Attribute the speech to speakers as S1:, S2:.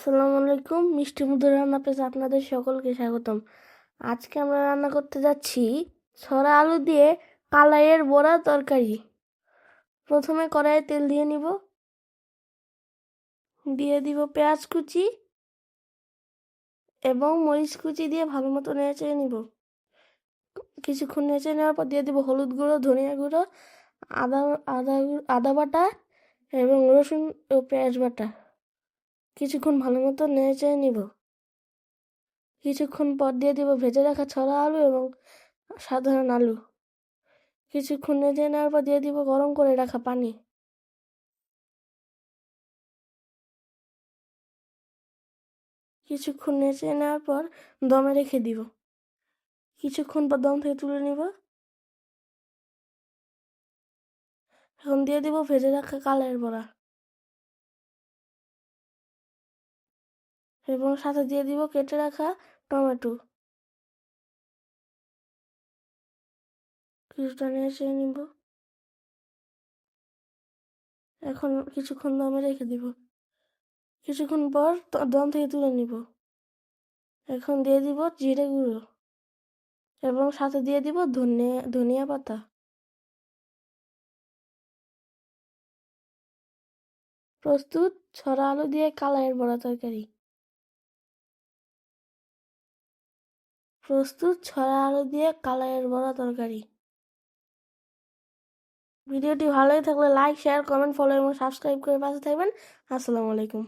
S1: আসসালামু আলাইকুম। মিষ্টি মধুর রান্না পেজে আপনাদের সকলকে স্বাগতম। আজকে আমরা রান্না করতে যাচ্ছি ছড়া আলু দিয়ে কালাইয়ের বড়া তরকারি। প্রথমে কড়াইয়ে তেল দিয়ে নিব, দিয়ে দিব পেঁয়াজ কুচি এবং মরিচ কুচি দিয়ে ভালো মতো নেড়ে নিব। কিছুক্ষণ নেড়ে নেওয়ার পর দিয়ে দিব হলুদ গুঁড়ো, ধনিয়া গুঁড়ো, আদা আদা আদা বাটা এবং রসুন ও পেঁয়াজ বাটা। কিছুক্ষণ ভালো মতো নেড়ে নিব। কিছুক্ষণ পর দিয়ে দিব ভেজে রাখা ছড়া আলু এবং সাধারণ আলু। কিছুক্ষণ নেড়ে নেওয়ার পর দিয়ে দিব গরম করে রাখা পানি। কিছুক্ষণ নেড়ে নেওয়ার পর দমে রেখে দিব। কিছুক্ষণ পর দম থেকে তুলে নিব। এখন দিয়ে দিব ভেজে রাখা কালাইয়ের বড়া এবং সাথে দিয়ে দিব কেটে রাখা টমেটো। কিছুটা নেড়ে নিব। এখন কিছুক্ষণ দমে রেখে দিব। কিছুক্ষণ পর দম থেকে তুলে নিব। এখন দিয়ে দিব জিরে গুঁড়ো এবং সাথে দিয়ে দিব ধনিয়া পাতা। প্রস্তুত ছড়া আলু দিয়ে কালাইয়ের বড়া তরকারি। প্রস্তুত ছড়া আলু দিয়ে কালাইয়ের বড়া তরকারি। ভিডিওটি ভালোই থাকলে লাইক, শেয়ার, কমেন্ট, ফলো এবং সাবস্ক্রাইব করে পাশে থাকবেন। আসসালামু আলাইকুম।